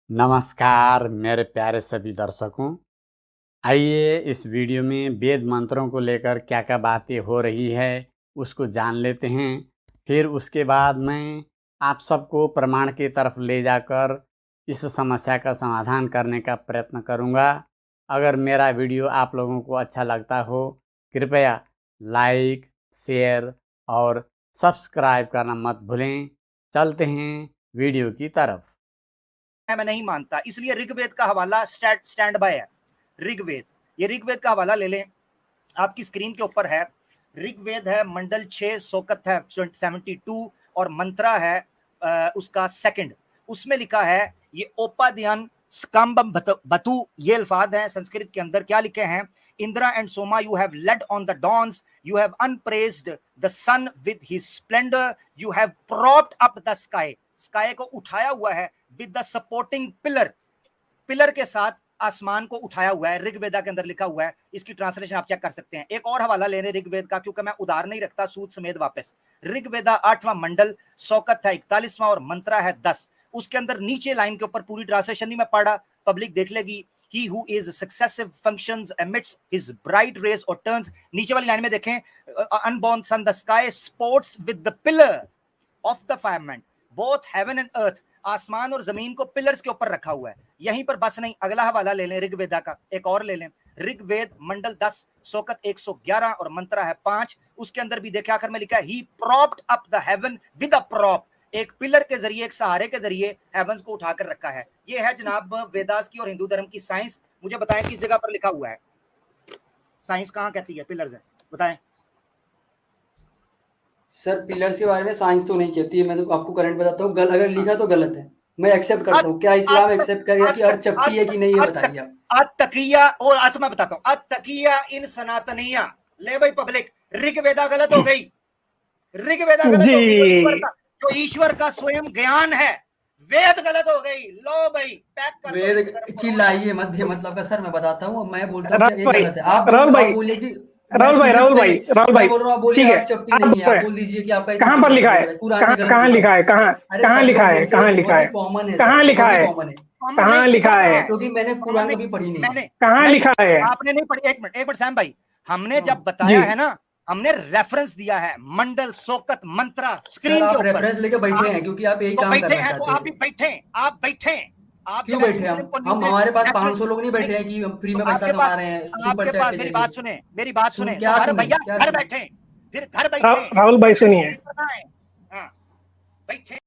नमस्कार मेरे प्यारे सभी दर्शकों। आइए इस वीडियो में वेद मंत्रों को लेकर क्या-क्या बातें हो रही है उसको जान लेते हैं। फिर उसके बाद मैं आप सबको प्रमाण की तरफ ले जाकर इस समस्या का समाधान करने का प्रयत्न करूंगा। अगर मेरा वीडियो आप लोगों को अच्छा लगता हो, कृपया लाइक, शेयर और सब्सक्राइब करना मत भूलें। चलते हैं वीडियो की तरफ। मैं नहीं मानता, इसलिए ऋग्वेद का हवाला स्टैंड बाय है। ऋग्वेद, ये ऋग्वेद का हवाला ले लें, आपकी स्क्रीन के ऊपर है। ऋग्वेद है मंडल 6, सोकत है 72 और मंत्रा है उसका सेकंड। उसमें लिखा है ये ओपाध्यान स्कंबम बतु, ये अल्फाज हैं संस्कृत के अंदर। क्या लिखे हैं? Indra and Soma, you have led on the dawns, you have unpraised the sun with his splendour, you have propped up the sky, sky को उठाया हुआ है with the supporting pillar, pillar के साथ आसमान को उठाया हुआ है। ऋग्वेदा के अंदर लिखा हुआ है, इसकी ट्रांसलेशन आप चेक कर सकते हैं। एक और हवाला लेने ऋग्वेद का, क्योंकि मैं उधार नहीं रखता, सूद समेत वापस। ऋग्वेदा 8वां मंडल, सोकत है 41वां और मंत्रा है 10। उसके अंदर नीचे लाइन के ऊपर पूरी ट्रांसलेशन नहीं मैं पढ़ा, पब्लिक देख लेगी। He who is successive functions amidst his bright rays or turns, नीचे वाली लाइन में देखें, unborn sun, the sky sports with the pillar of the firmament, both heaven and earth, आसमान और जमीन को पिलर्स के ऊपर रखा हुआ है। यहीं पर बस नहीं, अगला हवाला ले लें ऋग्वेदा का, एक और ले लें। ऋग्वेद मंडल 10, सोकत 111 और मंत्रा है 5। उसके अंदर भी देखे आखिर में लिखा है, he propped up the heaven with a prop, एक पिलर के जरिए, एक सहारे के जरिए हेवंस को उठाकर रखा है। ये है जनाब वेदास की और हिंदू धर्म की साइंस। मुझे बताएं किस जगह पर लिखा हुआ है, साइंस कहां कहती है पिलर्स है, बताएं। सर पिलर्स के बारे में साइंस तो नहीं कहती है, मैं तो आपको करंट बताता हूँ। अगर लिखा तो गलत है, मैं एक्सेप्ट करता हूँ। क्या इस्लाम एक्सेप्ट करेगा कि अर्थ चपटी है कि नहीं, ये बताइए आप। अतकिया और अर्थ मैं बताता हूँ, अतकिया इन सनातनिया। ले भाई पब्लिक, ऋग्वेदा गलत हो गई, ऋग्वेदा गलत हो गई। जो ईश्वर का स्वयं ज्ञान है, वेद गलत हो गई। लो भाई पैक कर, वेद चिल्लाइए मत भी, मतलब का सर मैं बताता हूँ, मैं बोलता हूँ ये गलत है। आप बोलिए कि राहुल भाई बोल रहा हूँ, बोलिए अर्थ चपटी नहीं है, आप बोल दीजिए कि आपका कहाँ पर लिखा है, कहाँ लिखा है, कहाँ लिखा है, कहाँ लिखा है, कॉमन है, कहाँ लिखा है, कहाँ लिखा है, क्योंकि मैंने कुरान कभी पढ़ी नहीं। कहाँ लिखा है? आपने नहीं पढ़ी? एक मिनट सैम भाई, हमने जब बताया है ना, हमने रेफरेंस दिया है मंडल, सोकत, मंत्रा, स्क्रीन के ऊपर। रेफरेंस लेके बैठे हैं क्योंकि आप यही काम करना चाहते हैं। तो आप भी बैठे, आप बैठे, आप क्यों बैठे? हम हमारे पास 500 लोग नहीं बैठे हैं कि हम फ्री में पैसा कमा रहे हैं सुपर चैट के। मेरी बात सुने, मेरी बात सुने। क्या भैया घर बैठे, फिर घर बैठे। राहुल भाई सुनिए, बैठे।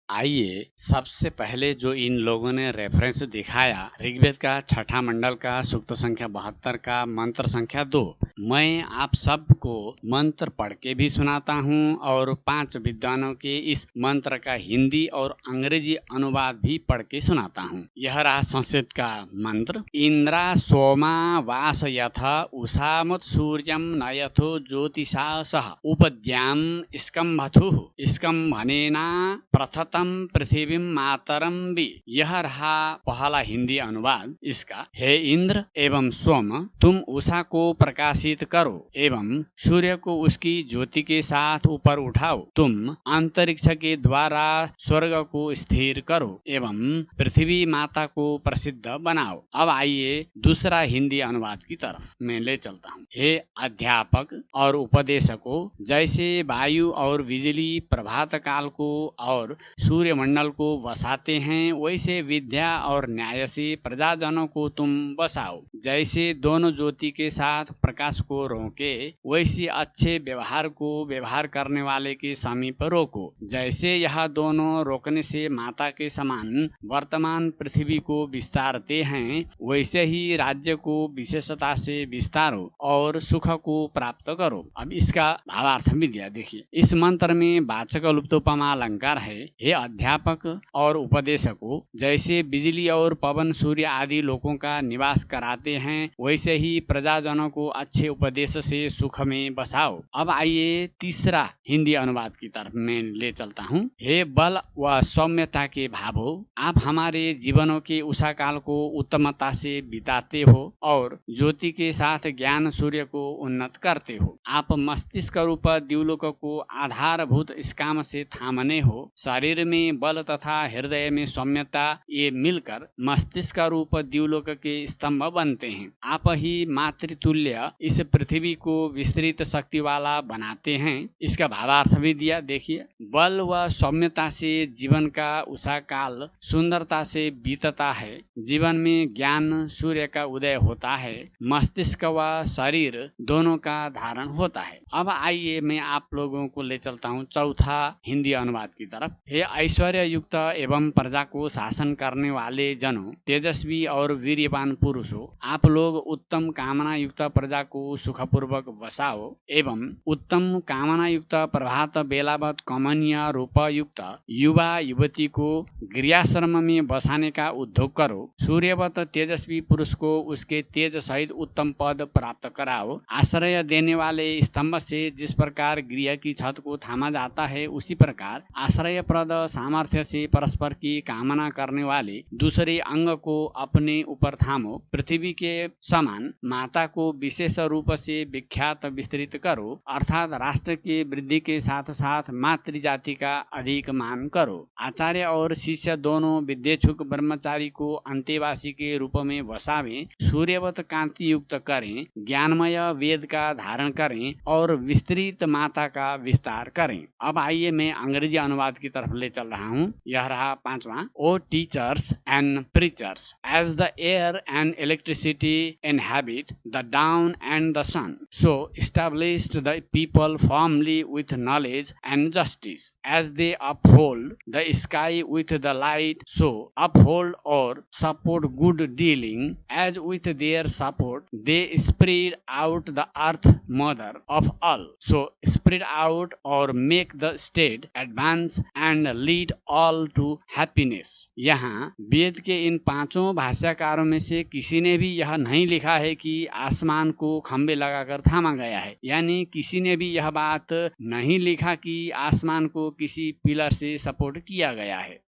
आइए सबसे पहले जो इन लोगों ने रेफरेंस दिखाया, ऋग्वेद का 6ठा मंडल का सूक्त संख्या 72 का मंत्र संख्या 2, मैं आप सबको मंत्र पढ़ के भी सुनाता हूँ और 5 विद्वानों के इस मंत्र का हिंदी और अंग्रेजी अनुवाद भी पढ़ के सुनाता हूँ। यह रहा संस्कृत का मंत्र। इंद्रा सोमा वास यथ उषामुत सूर्यम नयथो ज्योतिषा सह उपद्याम स्कंभथुः स्कंभनेना प्रथत पृथ्वी मातरम भी। यह रहा पहला हिंदी अनुवाद इसका। हे इंद्र एवं सोम, तुम उषा को प्रकाशित करो एवं सूर्य को उसकी ज्योति के साथ ऊपर उठाओ। तुम अंतरिक्ष के द्वारा स्वर्ग को स्थिर करो एवं पृथ्वी माता को प्रसिद्ध बनाओ। अब आइए दूसरा हिंदी अनुवाद की तरफ मैं ले चलता हूँ। हे अध्यापक और उपदेशकों, जैसे वायु और बिजली प्रभात काल को और सूर्यमंडल को बसाते हैं, वैसे विद्या और न्याय से प्रजाजनों को तुम बसाओ। जैसे दोनों ज्योति के साथ प्रकाश को रोके, वैसे अच्छे व्यवहार को व्यवहार करने वाले के समीप रोको। जैसे यह दोनों रोकने से माता के समान वर्तमान पृथ्वी को विस्तारते हैं, वैसे ही राज्य को विशेषता से विस्तारो और सुख को प्राप्त करो। अब इसका भावार्थ भी दिया, देखिए। इस मंत्र में वाचक लुप्तोपमा अलंकार है। हे अध्यापक और उपदेशकों, जैसे बिजली और पवन सूर्य आदि लोगों का निवास कराते हैं, वैसे ही प्रजाजनों को अच्छे उपदेश से सुख में बसाओ। अब आइए तीसरा हिंदी अनुवाद की तरफ मैं ले चलता हूँ। हे बल व सौम्यता के भावों, आप हमारे जीवनों के उषा काल को उत्तमता से बिताते हो और ज्योति के साथ ज्ञान सूर्य को उन्नत करते हो। आप मस्तिष्क रूप द्युलोक को आधारभूत स्काम से थामने हो। शरीर में बल तथा हृदय में सौम्यता, ये मिलकर मस्तिष्क रूप द्युलोक के स्तंभ बनते हैं। आप ही मातृतुल्य इस पृथ्वी को विस्तृत शक्ति वाला बनाते हैं। इसका भावार्थ भी दिया, देखिए। बल व सौम्यता से जीवन का उषा काल सुंदरता से बीतता है। जीवन में ज्ञान सूर्य का उदय होता है। मस्तिष्क व शरीर दोनों का धारण होता है। अब आइए मैं आप लोगों को ले चलता हूँ चौथा हिंदी अनुवाद की तरफ। हे ऐश्वर्य युक्त एवं प्रजा को शासन करने वाले जनों, तेजस्वी और वीर्यवान पुरुषों, आप लोग उत्तम कामना युक्त प्रजा को सुखपूर्वक बसाओ एवं उत्तम कामना युक्त प्रभात बेलावत कमनीय रूप युक्त युवा युवती को गृहाश्रम में बसाने का उद्योग करो। सूर्यवत तेजस्वी पुरुष को उसके तेज सहित उत्तम पद प्राप्त कराओ। आश्रय देने वाले स्तंभ से जिस प्रकार गृह की छत को थामा जाता है, उसी प्रकार आश्रयप्रद सामर्थ्य से परस्पर की कामना करने वाले दूसरे अंग को अपने ऊपर थामो। पृथ्वी के समान माता को विशेष रूप से विख्यात विस्तृत करो, अर्थात राष्ट्र की वृद्धि के साथ साथ मातृ जाति का अधिक मान करो। आचार्य और शिष्य दोनों विद्येच्छुक ब्रह्मचारी को अंतेवासी के रूप में बसावें। सूर्यवत कांति युक्त करें, ज्ञानमय वेद का धारण करें और विस्तृत माता का विस्तार करें। अब आइए मैं अंग्रेजी अनुवाद की तरफ ले चल रहा हूँ। यह रहा पांचवा। O teachers and preachers, as the air and electricity inhabit the dawn and the sun, so established the people firmly with knowledge and justice. As they uphold the sky with the light, so uphold or support good dealing. As with their support they spread out the earth mother of all, so spread out or make the state advance and lead all to happiness. यहाँ वेद के इन पांचों भाष्यकारों में से किसी ने भी यह नहीं लिखा है कि आसमान को खंबे लगाकर थामा गया है, यानी किसी ने भी यह बात नहीं लिखा कि आसमान को किसी पिलर से सपोर्ट किया गया है।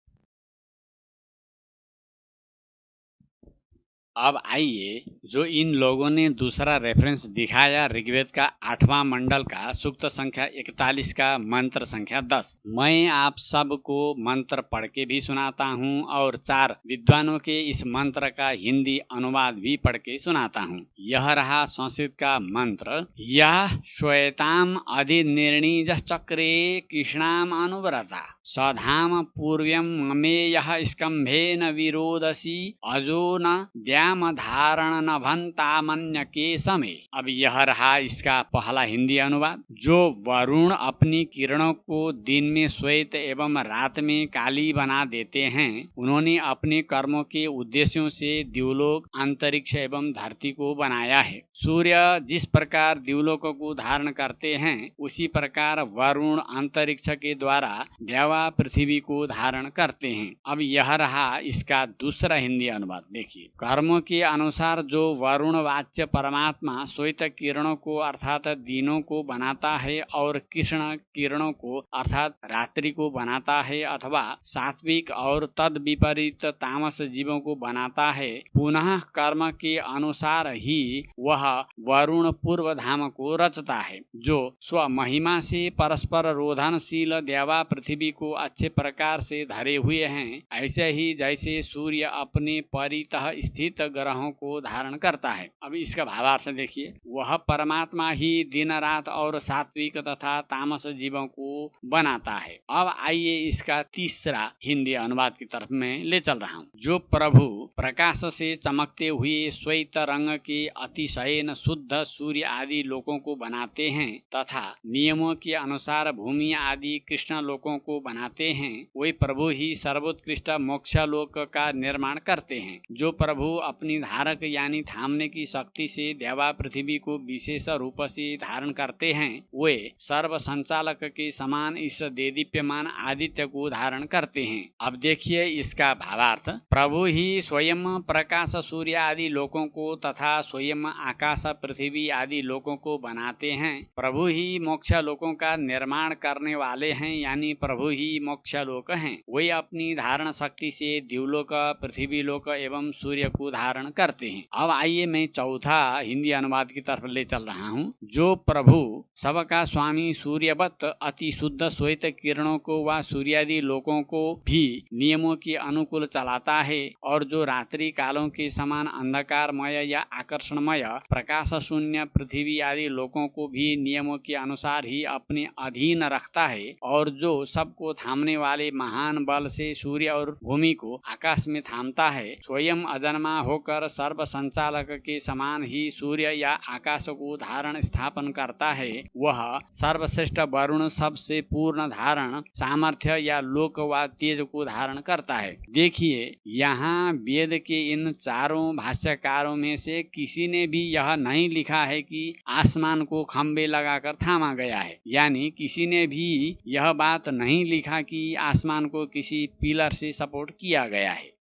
अब आइए जो इन लोगों ने दूसरा रेफरेंस दिखाया ऋग्वेद का 8वां मंडल का सूक्त संख्या 41 का मंत्र संख्या 10। मैं आप सबको मंत्र पढ़ के भी सुनाता हूँ और 4 विद्वानों के इस मंत्र का हिंदी अनुवाद भी पढ़ के सुनाता हूँ। यह रहा संस्कृत का मंत्र। यह श्वेताम अधिनिर्णीज चक्रे कृष्णाम अनुव्रता सधाम पूर्व्यम ममेयः स्कंभेन विरोधसी अजो न द्याम धारण न भंतामन्य के समय। अब यह रहा इसका पहला हिंदी अनुवाद। जो वरुण अपनी किरणों को दिन में श्वेत एवं रात में काली बना देते हैं, उन्होंने अपने कर्मों के उद्देश्यों से द्युलोक, अंतरिक्ष एवं धरती को बनाया है। सूर्य जिस प्रकार द्युलोक को धारण करते हैं, उसी प्रकार वरुण अंतरिक्ष के द्वारा देवा पृथ्वी को धारण करते हैं। अब यह रहा इसका दूसरा हिंदी अनुवाद। देखिए, कर्मों के अनुसार जो वरुण वाच्य परमात्मा श्वेत किरणों को अर्थात दिनों को बनाता है और कृष्ण किरणों को अर्थात रात्रि को बनाता है, अथवा सात्विक और तद विपरीत तामस जीवों को बनाता है, पुनः कर्म के अनुसार ही वह वरुण पूर्व धाम को रचता है, जो स्व महिमा से परस्पर रोधनशील देवा पृथ्वी को अच्छे प्रकार से धरे हुए हैं। ऐसे ही जैसे सूर्य अपने परितः स्थित ग्रहों को धारण करता है। अब इसका भावार्थ देखिए। वह परमात्मा ही दिन रात और सात्विक तथा तामस जीवों को बनाता है। अब आइए इसका तीसरा हिंदी अनुवाद की तरफ मैं ले चल रहा हूँ। जो प्रभु प्रकाश से चमकते हुए श्वेत रंग के अतिशयन शुद्ध सूर्य आदि लोकों को बनाते हैं तथा नियमों के अनुसार भूमि आदि कृष्ण लोकों को बनाते हैं, वे प्रभु ही सर्वोत्कृष्ट मोक्ष लोक का निर्माण करते हैं। जो प्रभु अपनी धारक यानी थामने की शक्ति से देवा पृथ्वी को विशेष रूप से धारण करते हैं, वे सर्व संचालक के समान इस देदीप्यमान आदित्य को धारण करते हैं। अब देखिए इसका भावार्थ। प्रभु ही स्वयं प्रकाश सूर्य आदि लोकों को तथा स्वयं आकाश पृथ्वी आदि लोकों को बनाते हैं। प्रभु ही मोक्ष लोकों का निर्माण करने वाले हैं, यानी प्रभु ही मोक्ष लोक हैं। वे अपनी धारण शक्ति से द्युलोक, पृथ्वी लोक एवं सूर्य को धारण करते हैं। अब आइए मैं चौथा हिंदी अनुवाद की तरफ ले चल रहा हूँ। जो प्रभु सबका स्वामी सूर्यवत अति शुद्ध श्वेत किरणों को व सूर्यादि लोकों को भी नियमों के अनुकूल चलाता है और जो रात्रि कालों के समान अंधकारमय या आकर्षणमय प्रकाश शून्य पृथ्वी आदि लोकों को भी नियमों के अनुसार ही अपने अधीन रखता है और जो सबको थामने वाले महान बल से सूर्य और भूमि को आकाश में थामता है, स्वयं अजन्मा होकर सर्व संचालक के समान ही सूर्य या आकाश को धारण स्थापन करता है, वह सर्वश्रेष्ठ वरुण सबसे पूर्ण धारण सामर्थ्य या लोक व तेज को धारण करता है। देखिए, यहाँ वेद के इन चारों भाष्यकारों में से किसी ने भी यह नहीं लिखा है कि आसमान को खंबे लगाकर थामा गया है, यानी किसी ने भी यह बात नहीं लिखा कि आसमान को किसी पिलर से सपोर्ट किया गया है।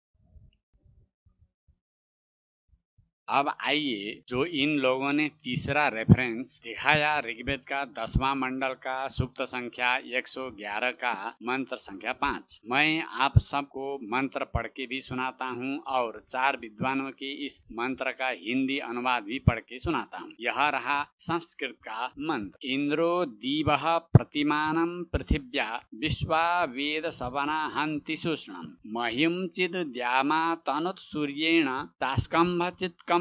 अब आइए, जो इन लोगों ने तीसरा रेफरेंस दिखाया ऋग्वेद का 10वां मंडल का सूक्त संख्या 111 का मंत्र संख्या 5। मैं आप सबको मंत्र पढ़ के भी सुनाता हूँ और 4 विद्वानों के इस मंत्र का हिंदी अनुवाद भी पढ़ के सुनाता हूँ। यह रहा संस्कृत का मंत्र। इंद्रो दीवः प्रतिमानं पृथिव्या विश्वा वेद सवना हन्ति शुष्णम् महिं चिद द्यामा तनुत सूर्येण तास्कंभ चित्कंभनेन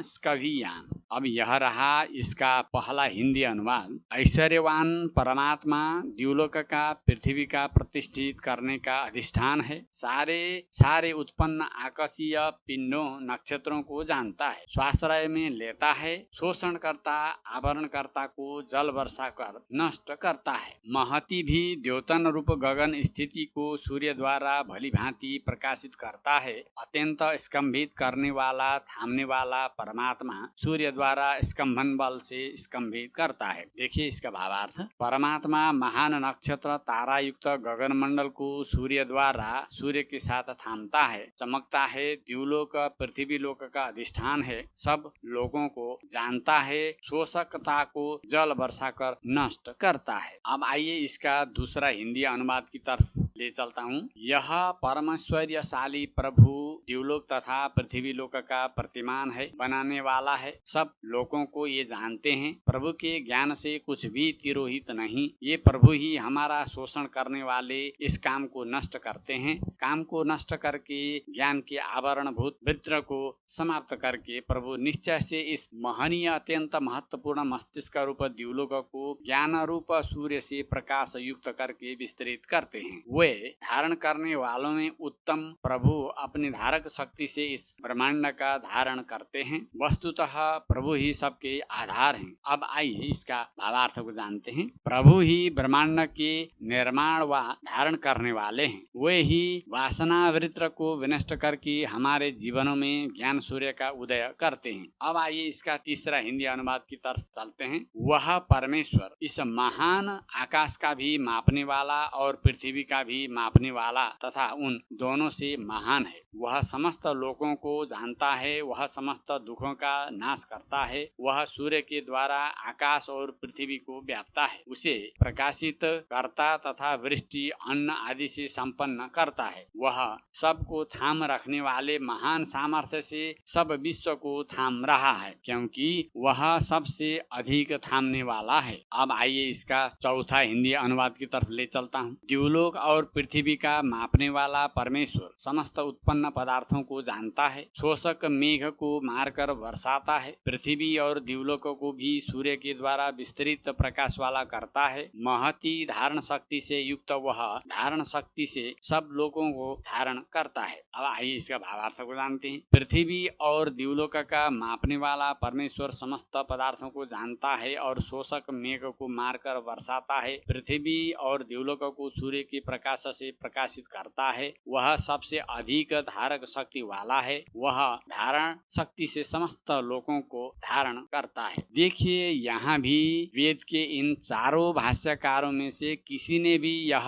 स्कभियान। अब यह रहा इसका पहला हिंदी अनुवाद। ऐश्वर्यवान परमात्मा द्युलोक का पृथ्वी का प्रतिष्ठित करने का अधिष्ठान है। सारे उत्पन्न आकाशीय पिंडों नक्षत्रों को जानता है, स्वाश्रय में लेता है, शोषण करता आवरणकर्ता को जल वर्षा कर नष्ट करता है। महति भी द्योतन रूप गगन स्थिति को सूर्य द्वारा भली भांति प्रकाशित करता है। अत्यंत स्कंभित करने वाला थामने वाला परमात्मा सूर्य द्वारा स्कंभन बल से स्कंभित करता है। देखिए इसका भावार्थ। परमात्मा महान नक्षत्र तारा युक्त गगन मंडल को सूर्य द्वारा सूर्य के साथ थामता है, चमकता है, द्युलोक पृथ्वी लोक का अधिष्ठान है, सब लोगों को जानता है, शोषकता को जल वर्षा कर नष्ट करता है। अब आइए इसका दूसरा हिंदी अनुवाद की तरफ ले चलता हूँ। यह परमेश्वर्यशाली प्रभु द्युलोक तथा पृथ्वी लोक का प्रतिमान है, बनाने वाला है। सब लोगों को ये जानते हैं। प्रभु के ज्ञान से कुछ भी तिरोहित नहीं। ये प्रभु ही हमारा शोषण करने वाले इस काम को नष्ट करते हैं। काम को नष्ट करके ज्ञान के आवरण भूत वृत्र को समाप्त करके प्रभु निश्चय से इस महनीय अत्यंत महत्वपूर्ण मस्तिष्क रूप द्युलोक को ज्ञान रूप सूर्य से प्रकाश युक्त करके विस्तृत करते हैं। वे धारण करने वालों में उत्तम प्रभु अपनी धारक शक्ति से इस ब्रह्मांड का धारण करते हैं। वस्तुतः प्रभु ही सबके आधार हैं। अब आइए इसका भावार्थ को जानते हैं। प्रभु ही ब्रह्मांड के निर्माण व धारण करने वाले हैं। वे ही वासना वृत्र को विनष्ट करके हमारे जीवनों में ज्ञान सूर्य का उदय करते हैं। अब आइए इसका तीसरा हिंदी अनुवाद की तरफ चलते हैं। वह परमेश्वर इस महान आकाश का भी मापने वाला और पृथ्वी का भी मापने वाला तथा उन दोनों से महान है। वह समस्त लोगों को जानता है, वह समस्त दुखों का नाश करता है, वह सूर्य के द्वारा आकाश और पृथ्वी को व्यापता है, उसे प्रकाशित करता तथा वृष्टि अन्न आदि से संपन्न करता है। वह सबको थाम रखने वाले महान सामर्थ्य से सब विश्व को थाम रहा है, क्योंकि वह सबसे अधिक थामने वाला है। अब आइए इसका चौथा हिंदी अनुवाद की तरफ ले चलता हूँ। द्युलोक और पृथ्वी का मापने वाला परमेश्वर समस्त उत्पन्न पदार्थों को जानता है, शोषक मेघ को मारकर वर्षाता है, पृथ्वी और द्युलोक को भी सूर्य के द्वारा विस्तृत प्रकाश वाला करता है। महती धारण शक्ति से युक्त वह धारण शक्ति से सब लोगों को धारण करता है। अब आइए इसका भावार्थ को जानते हैं। पृथ्वी और द्युलोक का मापने वाला परमेश्वर समस्त पदार्थों को जानता है और शोषक मेघ को मारकर वर्षाता है, पृथ्वी और द्युलोक को सूर्य के प्रकाश से प्रकाशित करता है। वह सबसे अधिक धारक शक्ति वाला है, वह धारण शक्ति से समस्त लोगों को धारण करता है। देखिए यहाँ भी वेद के इन चारों भाष्यकारों में से किसी ने भी यह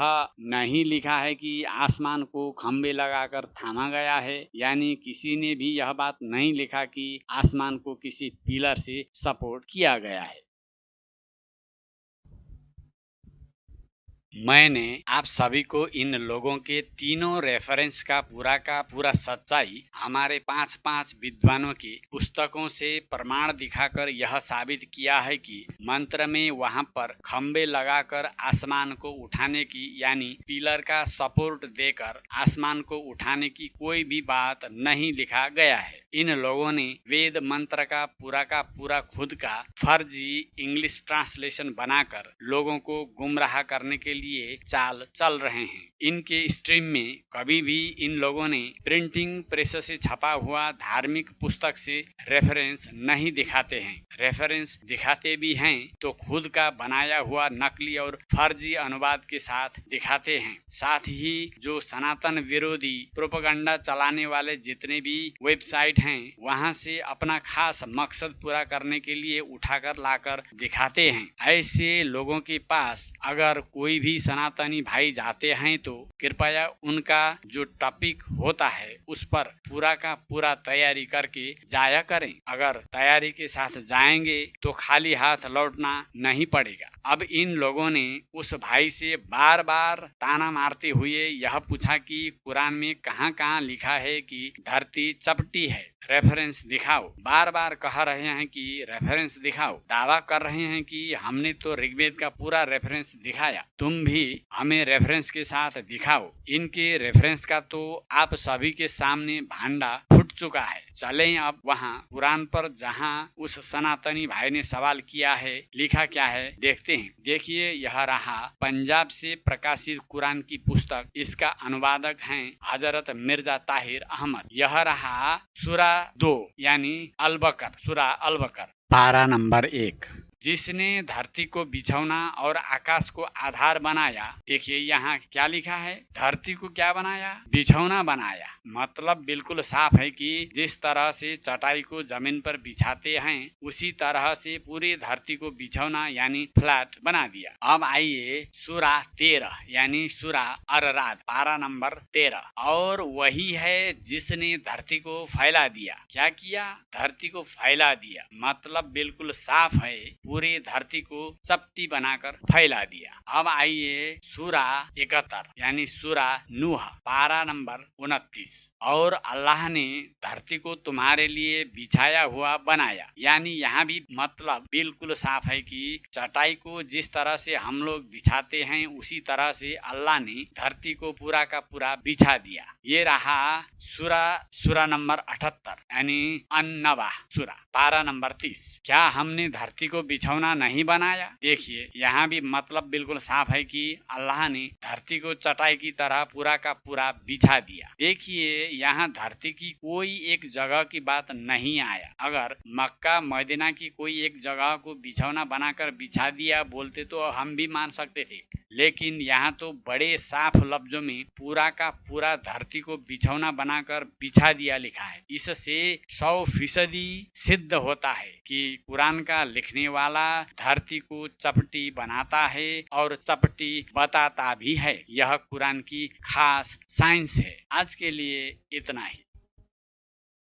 नहीं लिखा है कि आसमान को खंबे लगाकर थामा गया है, यानी किसी ने भी यह बात नहीं लिखा कि आसमान को किसी पिलर से सपोर्ट किया गया है। मैंने आप सभी को इन लोगों के तीनों रेफरेंस का पूरा सच्चाई हमारे 5 विद्वानों की पुस्तकों से प्रमाण दिखाकर यह साबित किया है कि मंत्र में वहां पर खंबे लगाकर आसमान को उठाने की यानी पिलर का सपोर्ट देकर आसमान को उठाने की कोई भी बात नहीं लिखा गया है। इन लोगों ने वेद मंत्र का पूरा खुद का फर्जी इंग्लिश ट्रांसलेशन बनाकर लोगों को गुमराह करने के लिए चाल चल रहे हैं। इनके स्ट्रीम में कभी भी इन लोगों ने प्रिंटिंग प्रेस से छपा हुआ धार्मिक पुस्तक से रेफरेंस नहीं दिखाते हैं। रेफरेंस दिखाते भी हैं तो खुद का बनाया हुआ नकली और फर्जी अनुवाद के साथ दिखाते हैं। साथ ही जो सनातन विरोधी प्रोपेगेंडा चलाने वाले जितने भी वेबसाइट हैं वहां से अपना खास मकसद पूरा करने के लिए उठाकर लाकर दिखाते हैं। ऐसे लोगों के पास अगर कोई भी सनातनी भाई जाते हैं तो कृपया उनका जो टॉपिक होता है उस पर पूरा तैयारी करके जाया करें। अगर तैयारी के साथ जाएंगे तो खाली हाथ लौटना नहीं पड़ेगा। अब इन लोगों ने उस भाई से बार बार ताना मारते हुए यह पूछा कि कुरान में कहाँ लिखा है कि धरती चपटी है, रेफरेंस दिखाओ। बार बार कह रहे हैं कि रेफरेंस दिखाओ। दावा कर रहे हैं कि हमने तो ऋग्वेद का पूरा रेफरेंस दिखाया, तुम भी हमें रेफरेंस के साथ दिखाओ। इनके रेफरेंस का तो आप सभी के सामने भांडा फूट चुका है। चलें अब वहां कुरान पर जहां उस सनातनी भाई ने सवाल किया है लिखा क्या है देखते हैं। देखिए यह रहा पंजाब से प्रकाशित कुरान की पुस्तक। इसका अनुवादक हैं हजरत मिर्जा ताहिर अहमद। यह रहा सूरा 2 यानी सूरा अल बकर पारा नंबर 1। जिसने धरती को बिछौना और आकाश को आधार बनाया। देखिए यहाँ क्या लिखा है, धरती को क्या बनाया, बिछौना बनाया। मतलब बिल्कुल साफ है कि जिस तरह से चटाई को जमीन पर बिछाते हैं उसी तरह से पूरी धरती को बिछौना यानी फ्लैट बना दिया। अब आइए सूरा 13 यानी सूरा अर-राद पारा नंबर 13। और वही है जिसने धरती को फैला दिया। क्या किया, धरती को फैला दिया। मतलब बिल्कुल साफ है, पूरी धरती को चपटी बनाकर फैला दिया। अब आइए सूरा 71 यानी सूरा नूह पारा नंबर 29। और अल्लाह ने धरती को तुम्हारे लिए बिछाया हुआ बनाया। यानी यहाँ भी मतलब बिल्कुल साफ है कि चटाई को जिस तरह से हम लोग बिछाते हैं उसी तरह से अल्लाह ने धरती को पूरा का पूरा बिछा दिया। ये रहा सूरा नंबर 78 यानी अन-नबा सूरा पारा नंबर 30। क्या हमने धरती को बिछौना नहीं बनाया? देखिए यहाँ भी मतलब बिल्कुल साफ है कि अल्लाह ने धरती को चटाई की तरह पूरा का पूरा बिछा दिया। देखिए यहाँ धरती की कोई एक जगह की बात नहीं आया। अगर मक्का मदीना की कोई एक जगह को बिछौना बनाकर बिछा दिया बोलते तो हम भी मान सकते थे, लेकिन यहाँ तो बड़े साफ लफ्जों में पूरा का पूरा धरती को बिछौना बनाकर बिछा दिया लिखा है। इससे 100% सिद्ध होता है कि कुरान का लिखने वाला धरती को चपटी बनाता है और चपटी बताता भी है। यह कुरान की खास साइंस है। आज के लिए इतना ही।